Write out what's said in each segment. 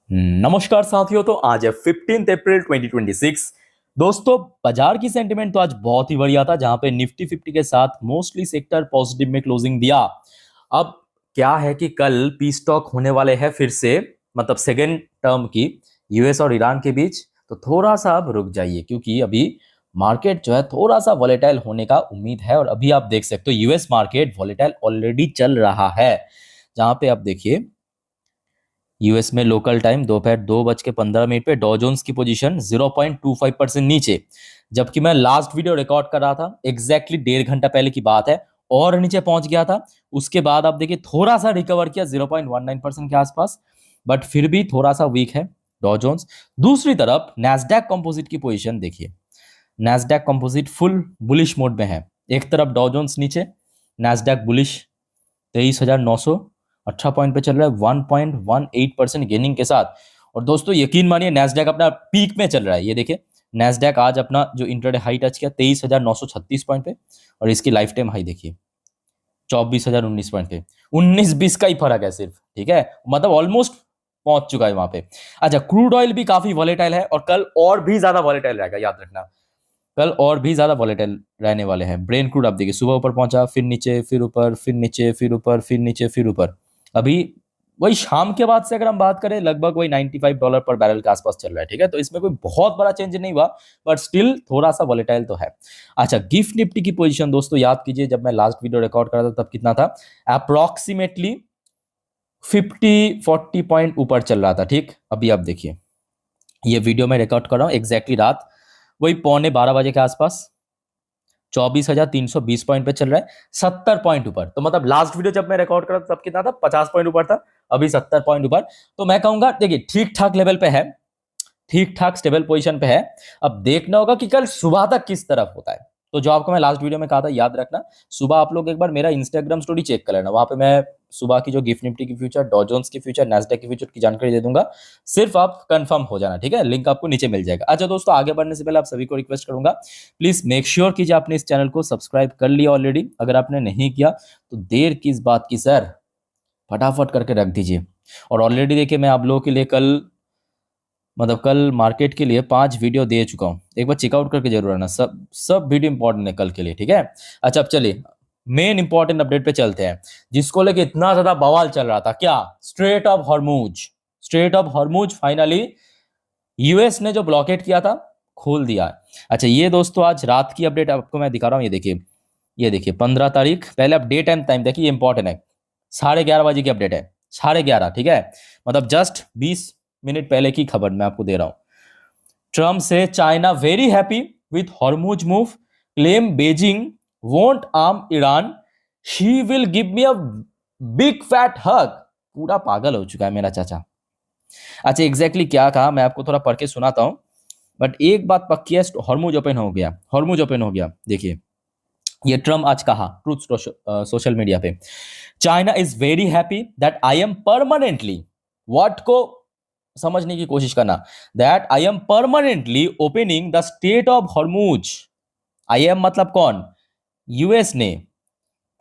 नमस्कार साथियों। तो आज है 15 अप्रैल 2026। दोस्तों, बाजार की सेंटिमेंट तो आज बहुत ही बढ़िया था, जहां पे निफ्टी 50 के साथ मोस्टली सेक्टर पॉजिटिव में क्लोजिंग दिया। अब क्या है कि कल पीस टॉक होने वाले हैं फिर से, मतलब सेकेंड टर्म की, यूएस और ईरान के बीच। तो थोड़ा सा अब रुक जाइए, क्योंकि अभी मार्केट जो है थोड़ा सा वॉलेटाइल होने का उम्मीद है। और अभी आप देख सकते हो यूएस मार्केट वॉलेटाइल ऑलरेडी चल रहा है, जहां पे आप देखिए यूएस में लोकल टाइम दोपहर 2:15 पे डॉ जोन्स की पोजीशन 0.25% नीचे, जबकि मैं लास्ट वीडियो रिकॉर्ड कर रहा था एग्जैक्टली 1.5 घंटा पहले की बात है, और नीचे पहुंच गया था। उसके बाद आप देखिए थोड़ा सा रिकवर किया 0.19% के आसपास, बट फिर भी थोड़ा सा वीक है डॉ जोन्स। दूसरी तरफ नैस्डैक कंपोजिट की पोजीशन देखिए, Nasdaq composite full bullish mode में है। एक तरफ डॉ जोन्स नीचे, नैस्डैक बुलिश 23,918 पॉइंट पे चल रहा है 1.18% गेनिंग के साथ। और दोस्तों यकीन मानिए नैस्डैक अपना पीक में चल रहा है। ये देखिए नैस्डैक आज अपना जो इंटरडे हाई टच किया 23,936 पॉइंट पे, और इसकी लाइफ टाइम हाई देखिए 24,019 पॉइंट पे। 19-20 का ही फर्क है सिर्फ, ठीक है, मतलब ऑलमोस्ट पहुंच चुका है वहां पे। अच्छा, क्रूड ऑयल भी काफी वॉलेटाइल है, और कल और भी ज्यादा वॉलेटाइल रहेगा, याद रखना। कल और भी ज्यादा वॉलेटाइल रहने वाले हैं। ब्रेन क्रूड आप देखिए सुबह ऊपर पहुंचा, फिर नीचे, फिर ऊपर, फिर नीचे, फिर ऊपर, फिर नीचे, फिर ऊपर। अभी वही शाम के बाद से अगर हम बात करें, लगभग वही $95 पर बैरल के आसपास चल रहा है, ठीक है। तो इसमें कोई बहुत बड़ा चेंज नहीं हुआ, बट स्टिल थोड़ा सा वॉलेटाइल तो है। अच्छा, गिफ्ट निफ्टी की पोजीशन दोस्तों याद कीजिए, जब मैं लास्ट वीडियो रिकॉर्ड कर रहा था तब कितना था, अप्रोक्सीमेटली 50-40 पॉइंट ऊपर चल रहा था, ठीक। अभी आप देखिए ये वीडियो मैं रिकॉर्ड कर रहा हूँ एग्जैक्टली रात वही 11:15 के आसपास 24,320 पॉइंट पे चल रहा है, 70 पॉइंट ऊपर। तो मतलब लास्ट वीडियो जब मैं रिकॉर्ड कर रहा था तब कितना था, 50 पॉइंट ऊपर था, अभी 70 पॉइंट ऊपर। तो मैं कहूंगा देखिए ठीक ठाक लेवल पे है, ठीक ठाक स्टेबल पोजीशन पे है। अब देखना होगा कि कल सुबह तक किस तरफ होता है। तो जो आपको मैं लास्ट वीडियो में कहा था याद रखना, सुबह आप लोग एक बार मेरा इंस्टाग्राम स्टोरी चेक कर लेना, वहां पे मैं सुबह की जो गिफ्ट निफ्टी की फ्यूचर, डॉ जोन्स की फ्यूचर, नैस्डैक की फ्यूचर की जानकारी दे दूंगा। सिर्फ आप कंफर्म हो जाना, ठीक है, लिंक आपको नीचे मिल जाएगा। अच्छा दोस्तों, आगे बढ़ने से पहले आप सभी को रिक्वेस्ट करूंगा, प्लीज मेक श्योर कीजिए आपने इस चैनल को सब्सक्राइब कर लिया ऑलरेडी। अगर आपने नहीं किया तो देर किस बात की सर, फटाफट करके रख दीजिए। और ऑलरेडी देखिए मैं आप लोगों के लिए कल, मतलब कल मार्केट के लिए 5 वीडियो दे चुका हूँ, एक बार चेकआउट करके जरूर आना। सब सब वीडियो इंपॉर्टेंट है कल के लिए, ठीक है। अच्छा, अब चलिए मेन इंपॉर्टेंट अपडेट पे चलते हैं, जिसको लेके इतना ज्यादा बवाल चल रहा था। क्या, straight of Hormuz, straight of Hormuz finally US ने जो ब्लॉकेट किया था खोल दिया। अच्छा, ये दोस्तों आज रात की अपडेट आपको मैं दिखा रहा हूँ। ये देखिए, ये देखिए 15 तारीख, पहले आप डे टाइम टाइम देखिए, ये इंपॉर्टेंट है। 11:30 की अपडेट है, 11:30, ठीक है, मतलब जस्ट 20 मिनट पहले की खबर मैं आपको दे रहा हूं। ट्रम्प से China very happy with Hormuz move, claim Beijing won't arm Iran, Xi will give me a big fat hug. पूरा पागल हो चुका है मेरा चाचा। अच्छा, एग्जैक्टली क्या कहा मैं आपको थोड़ा पढ़ के सुनाता हूं, बट एक बात पक्की है, हॉर्मुज ओपन हो गया, हॉर्मुज ओपन हो गया। देखिए ये ट्रम्प आज कहा ट्रूथ सोशल मीडिया पे, China is very happy that I am permanently, what को समझने की कोशिश करना, that I am permanently opening the state of Hormuz. I am मतलब कौन, यूएस ने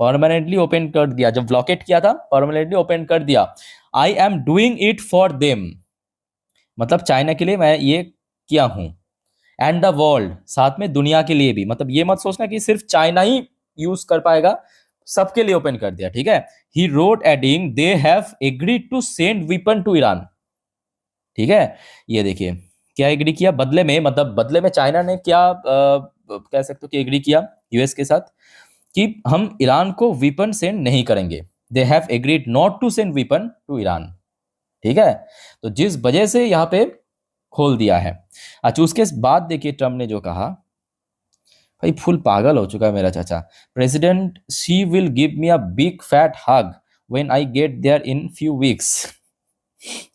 परमानेंटली ओपन कर दिया, जब ब्लॉकेट किया था परमानेंटली ओपन कर दिया। I am doing it for them, मतलब चाइना के लिए मैं ये किया हूं, एंड द वर्ल्ड, साथ में दुनिया के लिए भी। मतलब ये मत सोचना कि सिर्फ चाइना ही यूज कर पाएगा, सबके लिए ओपन कर दिया, ठीक है। He wrote adding they have agreed to send weapon to Iran, ठीक है। ये देखिए क्या एग्री किया बदले में, मतलब बदले में चाइना ने क्या कह सकते हो कि एग्री किया यूएस के साथ, कि हम ईरान को वेपन सेंड नहीं करेंगे। They have agreed not to send weapon to Iran, ठीक है। तो जिस वजह से यहाँ पे खोल दिया है। अच्छा, उसके बाद देखिए ट्रम्प ने जो कहा, भाई फुल पागल हो चुका है मेरा चाचा। President she will give me a big fat hug when I get there in few weeks,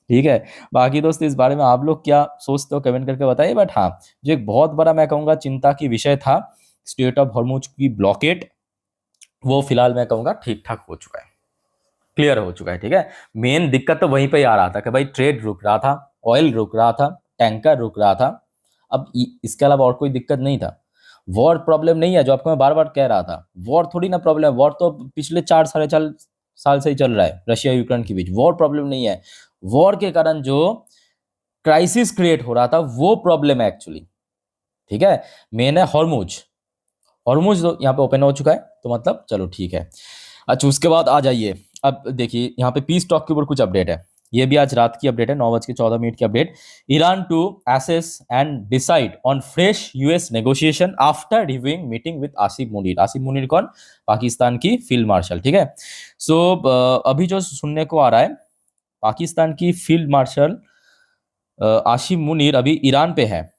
ठीक है। बाकी दोस्त इस बारे में आप लोग क्या सोचते हो कमेंट करके बताइए। बट हाँ, जो एक बहुत बड़ा मैं कहूंगा चिंता की विषय था, स्टेट ऑफ हॉर्मुज की ब्लॉकेट, वो फिलहाल मैं कहूंगा ठीक ठाक हो चुका है, क्लियर हो चुका है, ठीक है। मेन दिक्कत तो वहीं पे ही आ रहा था कि भाई ट्रेड रुक रहा था, ऑयल रुक रहा था, टैंकर रुक रहा था। अब इसके अलावा और कोई दिक्कत नहीं था। वॉर प्रॉब्लम नहीं है, जो आपको मैं बार बार कह रहा था, वॉर थोड़ी ना प्रॉब्लम है। वॉर तो पिछले 4 साढ़े 4 साल से ही चल रहा है, रशिया यूक्रेन के बीच वॉर प्रॉब्लम नहीं है। वॉर के कारण जो क्राइसिस क्रिएट हो रहा था, वो प्रॉब्लम है एक्चुअली, ठीक है। मेन है हॉर्मुज, हॉर्मुज तो यहाँ पे ओपन हो चुका है, तो मतलब चलो ठीक है। अच्छा उसके बाद आ जाइए, अब देखिए यहाँ पे पीस टॉक के ऊपर कुछ अपडेट है, ये भी आज रात की अपडेट है, 9:14 की update. Iran to assess and decide on fresh US negotiation after reviewing meeting with Asif Munir. Asif Munir कौन? पाकिस्तान की फील्ड मार्शल, ठीक है। सो अभी जो सुनने को आ रहा है, पाकिस्तान की फील्ड मार्शल आसिफ मुनीर अभी ईरान पे है,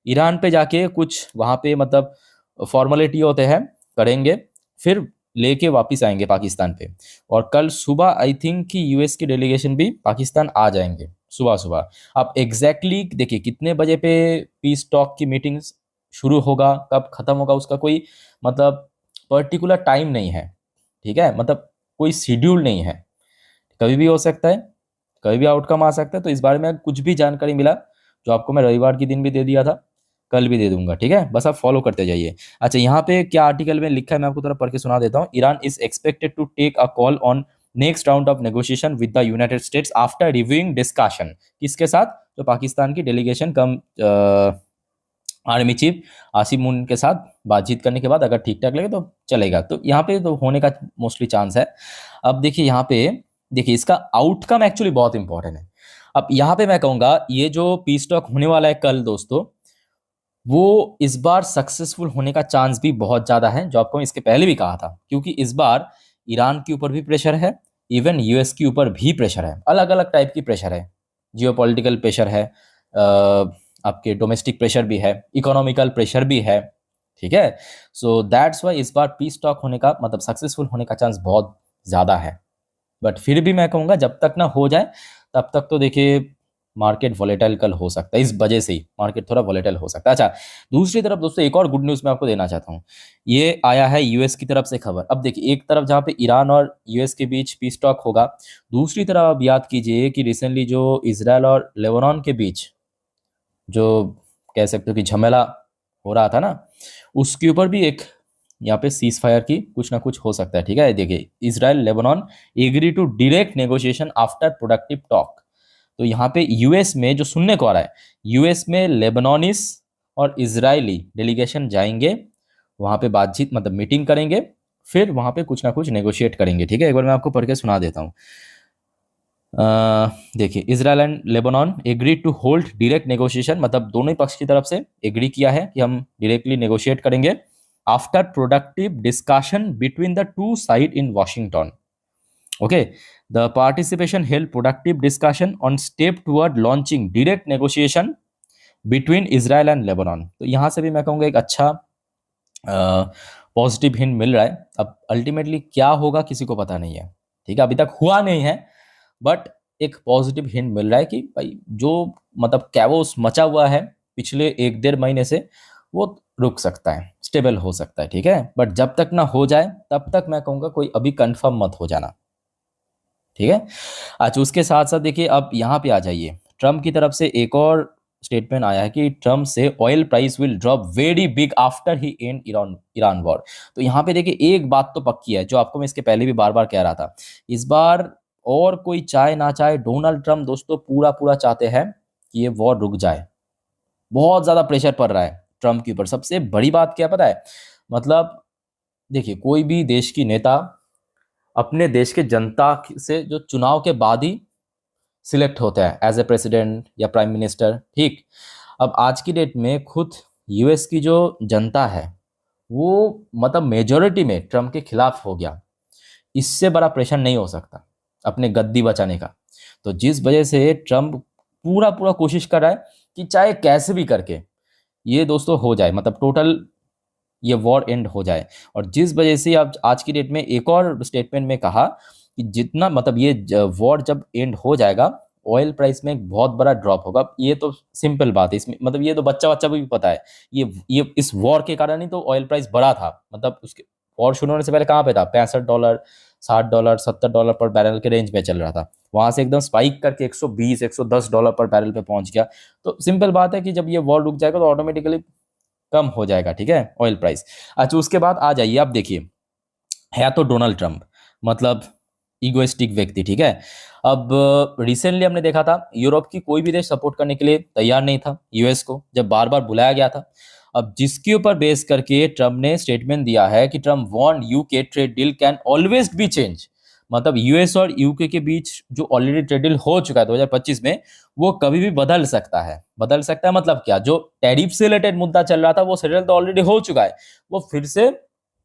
ईरान पे जाके कुछ वहाँ पे मतलब फॉर्मेलिटी होते हैं, करेंगे, फिर लेके वापस आएंगे पाकिस्तान पे। और कल सुबह आई थिंक कि यूएस की डेलीगेशन भी पाकिस्तान आ जाएंगे सुबह सुबह। अब एग्जैक्टली देखिए कितने बजे पे पीस टॉक की मीटिंग्स शुरू होगा, कब खत्म होगा, उसका कोई मतलब पर्टिकुलर टाइम नहीं है, ठीक है, मतलब कोई शेड्यूल नहीं है, कभी भी हो सकता है, कभी भी आउटकम आ सकता है। तो इस बारे में कुछ भी जानकारी मिला, जो आपको मैं रविवार के दिन भी दे दिया था, कल भी दे दूंगा, ठीक है, बस आप फॉलो करते जाइए। अच्छा यहाँ पे क्या आर्टिकल में लिखा है, मैं आपको थोड़ा पढ़ के सुना देता हूँ। Iran is expected to take a call on next round of negotiation with the United States after reviewing discussion. किसके साथ? जो पाकिस्तान की delegation cum army chief Asim Munir के साथ बातचीत करने के बाद अगर ठीक ठाक लगे तो चलेगा, तो यहाँ पे तो होने का मोस्टली चांस है। अब देखिए यहाँ पे, देखिए इसका आउटकम एक्चुअली बहुत इंपॉर्टेंट है। अब यहाँ पे मैं कहूँगा ये जो पीस टॉक होने वाला है कल दोस्तों, वो इस बार सक्सेसफुल होने का चांस भी बहुत ज़्यादा है, जो आपको इसके पहले भी कहा था, क्योंकि इस बार ईरान के ऊपर भी प्रेशर है, इवन यूएस के ऊपर भी प्रेशर है, अलग अलग टाइप की प्रेशर है, जियोपॉलिटिकल प्रेशर है, आपके डोमेस्टिक प्रेशर भी है, इकोनॉमिकल प्रेशर भी है, ठीक है। सो दैट्स वाई इस बार पीस टॉक होने का मतलब सक्सेसफुल होने का चांस बहुत ज़्यादा है। बट फिर भी मैं कहूँगा जब तक ना हो जाए तब तक तो देखिए मार्केट वॉलेटाइल कल हो सकता है, इस वजह से ही मार्केट थोड़ा वॉलेटाइल हो सकता है। अच्छा दूसरी तरफ दोस्तों एक और गुड न्यूज़ मैं आपको देना चाहता हूँ, ये आया है यूएस की तरफ से खबर। अब देखिए एक तरफ जहाँ पे ईरान और यूएस के बीच पीस टॉक होगा, दूसरी तरफ आप याद कीजिए कि रिसेंटली जो इसराइल और लेबनान के बीच जो कह सकते हो कि झमेला हो रहा था ना, उसके ऊपर भी एक यहाँ पे सीज फायर की कुछ ना कुछ हो सकता है, ठीक है। देखिए Israel Lebanon agree to direct negotiation after productive talk. तो यहाँ पे यूएस में जो सुनने को आ रहा है, यूएस में लेबनानीस और इजरायली डेलीगेशन जाएंगे वहाँ पे, बातचीत मतलब मीटिंग करेंगे, फिर वहाँ पे कुछ ना कुछ नेगोशिएट करेंगे, ठीक है। एक बार मैं आपको पढ़ के सुना देता हूँ। देखिए Israel and Lebanon agree to hold direct negotiation, मतलब दोनों ही पक्ष की तरफ से एग्री किया है कि हम डायरेक्टली नेगोशिएट करेंगे after productive discussion between the two side in Washington. Okay, the participation held productive discussion on step toward launching direct negotiation between Israel and Lebanon. तो यहाँ से भी मैं कहूँगा एक अच्छा पॉजिटिव हिंट मिल रहा है। अब अल्टीमेटली क्या होगा किसी को पता नहीं है, ठीक है, अभी तक हुआ नहीं है, बट एक पॉजिटिव हिंट मिल रहा है कि भाई जो मतलब कैओस मचा हुआ है पिछले 1-1.5 महीने से वो रुक सकता है, स्टेबल हो सकता है, ठीक है। बट जब तक ना हो जाए तब तक मैं कहूँगा कोई अभी कंफर्म मत हो जाना, ठीक है। अच्छा उसके साथ साथ देखिए अब यहाँ पे आ जाइए, ट्रम्प की तरफ से एक और स्टेटमेंट आया है कि ट्रम्प से oil price will drop very big after he and Iran Iran war. तो यहाँ पे देखिए एक बात तो पक्की है, जो आपको मैं इसके पहले भी बार बार कह रहा था, इस बार और कोई चाहे ना चाहे डोनाल्ड ट्रम्प दोस्तों पूरा पूरा चाहते हैं कि ये वॉर रुक जाए। बहुत ज़्यादा प्रेशर पड़ रहा है ट्रम्प के ऊपर। सबसे बड़ी बात क्या पता है, मतलब देखिए कोई भी देश की नेता अपने देश के जनता से जो चुनाव के बाद ही सिलेक्ट होता है एज ए प्रेसिडेंट या प्राइम मिनिस्टर, ठीक। अब आज की डेट में खुद यूएस की जो जनता है वो मतलब मेजॉरिटी में ट्रम्प के खिलाफ हो गया, इससे बड़ा प्रेशर नहीं हो सकता अपने गद्दी बचाने का। तो जिस वजह से ट्रम्प पूरा पूरा कोशिश कर रहा है कि चाहे कैसे भी करके ये दोस्तों हो जाए, मतलब टोटल ये वॉर एंड हो जाए। और जिस वजह से अब आज की डेट में एक और स्टेटमेंट में कहा कि जितना मतलब ये वॉर जब एंड हो जाएगा ऑयल प्राइस में एक बहुत बड़ा ड्रॉप होगा। ये तो सिंपल बात है, इसमें मतलब ये तो बच्चा बच्चा भी पता है, ये इस वॉर के कारण ही तो ऑयल प्राइस बढ़ा था। मतलब उसके वॉर शुरू होने से पहले कहाँ पे था, $65, $60, $70 पर बैरल के रेंज में चल रहा था, वहां से एकदम स्पाइक करके $120-110 पर बैरल पे पहुंच गया। तो सिंपल बात है कि जब ये वॉर रुक जाएगा तो ऑटोमेटिकली कम हो जाएगा, ठीक है, ऑयल प्राइस। अच्छा उसके बाद आ जाइए, आप देखिए है तो डोनाल्ड ट्रंप, मतलब ईगोइस्टिक व्यक्ति, ठीक है। अब रिसेंटली हमने देखा था यूरोप की कोई भी देश सपोर्ट करने के लिए तैयार नहीं था यूएस को, जब बार बार बुलाया गया था। अब जिसके ऊपर बेस करके ट्रम्प ने स्टेटमेंट दिया है कि Trump want UK trade deal can always be change, मतलब यूएस और यूके के बीच जो ऑलरेडी ट्रेड डील हो चुका है 2025 में, वो कभी भी बदल सकता है। बदल सकता है मतलब क्या, जो टैरिफ से रिलेटेड मुद्दा चल रहा था वो सेटल तो ऑलरेडी हो चुका है, वो फिर से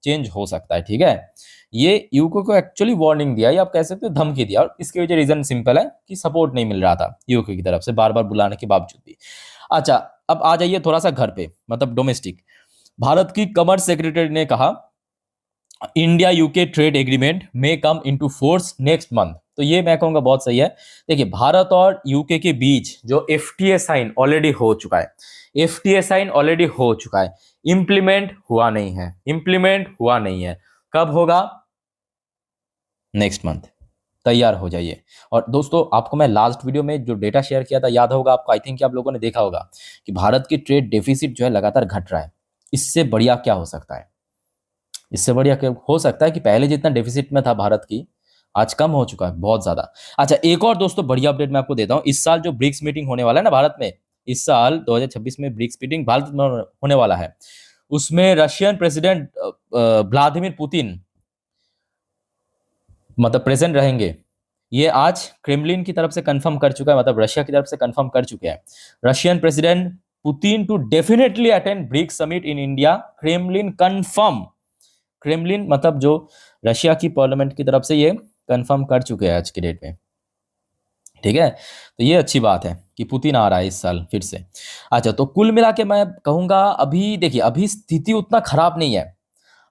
चेंज हो सकता है, ठीक है। ये यूके को एक्चुअली वार्निंग दिया, या आप कह सकते हो धमकी दिया, और इसके वजह रीजन सिंपल है कि सपोर्ट नहीं मिल रहा था यूके की तरफ से बार बार बुलाने के बावजूद भी। अच्छा, अब आ जाइए थोड़ा सा घर पे, मतलब डोमेस्टिक। भारत की कमर्स सेक्रेटरी ने कहा इंडिया यूके ट्रेड एग्रीमेंट में come into force next month. तो ये मैं कहूंगा बहुत सही है। देखिए, भारत और यूके के बीच जो एफटीए साइन ऑलरेडी हो चुका है, एफटीए साइन ऑलरेडी हो चुका है, इंप्लीमेंट हुआ नहीं है, इंप्लीमेंट हुआ नहीं है। कब होगा? Next month. तैयार हो जाइए। और दोस्तों, आपको मैं लास्ट वीडियो में जो डेटा शेयर किया था याद होगा आपको, आई थिंक आप लोगों ने देखा होगा कि भारत की ट्रेड डेफिसिट जो है लगातार घट रहा है। इससे बढ़िया क्या हो सकता है? इससे बढ़िया क्या हो सकता है कि पहले जितना डेफिसिट में था भारत की, आज कम हो चुका है बहुत ज्यादा। अच्छा, एक और दोस्तों बढ़िया अपडेट मैं आपको देता हूं। इस साल जो ब्रिक्स मीटिंग होने वाला है ना भारत में, इस साल 2026 में ब्रिक्स मीटिंग भारत में होने वाला है। उसमें रशियन प्रेसिडेंट व्लादिमीर पुतिन मतलब प्रेजेंट रहेंगे। ये आज क्रेमलिन की तरफ से कंफर्म कर चुका है, मतलब रशिया की तरफ से कंफर्म कर चुके हैं Russian president Putin to definitely attend BRICS summit in India, Kremlin confirm. Kremlin मतलब जो रशिया की पार्लियामेंट की तरफ से ये कंफर्म कर चुके हैं आज के डेट में, ठीक है। तो ये अच्छी बात है कि पुतिन आ रहा है इस साल फिर से। अच्छा, तो कुल मिला के मैं कहूंगा अभी देखिए, अभी स्थिति उतना खराब नहीं है।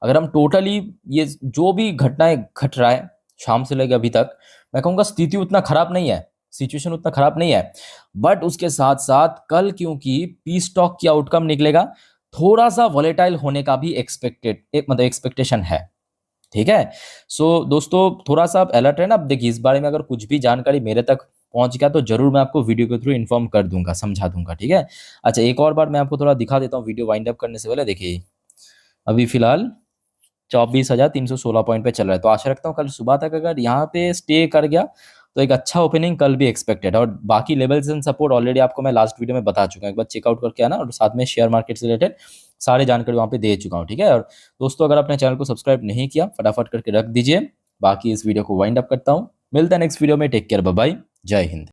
अगर हम टोटली ये जो भी घटनाएं घट रहा है शाम से लेकर अभी तक, मैं कहूंगा स्थिति उतना खराब नहीं है, सिचुएशन उतना खराब नहीं है। बट उसके साथ साथ कल क्योंकि पीस टॉक की आउटकम निकलेगा, थोड़ा सा वॉलेटाइल होने का भी मतलब एक्सपेक्टेशन है, ठीक है। सो दोस्तों, थोड़ा सा आप अलर्ट है ना। अब देखिए, इस बारे में अगर कुछ भी जानकारी मेरे तक पहुंच गया तो जरूर मैं आपको वीडियो के थ्रू इन्फॉर्म कर दूंगा, समझा दूंगा, ठीक है। अच्छा, एक और बार मैं आपको थोड़ा दिखा देता हूँ वीडियो वाइंड अप करने से पहले। देखिए, अभी फिलहाल 24,316 पॉइंट पे चल रहा है। तो आशा रखता हूँ कल सुबह तक अगर यहाँ पे स्टे कर गया तो एक अच्छा ओपनिंग कल भी एक्सपेक्टेड है। और बाकी लेवल्स एंड सपोर्ट ऑलरेडी आपको मैं लास्ट वीडियो में बता चुका हूँ, एक बार चेकआउट करके आना। और साथ में शेयर मार्केट से रिलेटेड सारे जानकारी वहाँ पे दे चुका हूँ, ठीक है। और दोस्तों, अगर आपने चैनल को सब्सक्राइब नहीं किया, फटाफट करके रख दीजिए। बाकी इस वीडियो को वाइंड अप करता हूँ, मिलता है नेक्स्ट वीडियो में। टेक केयर, बाय बाय, जय हिंद।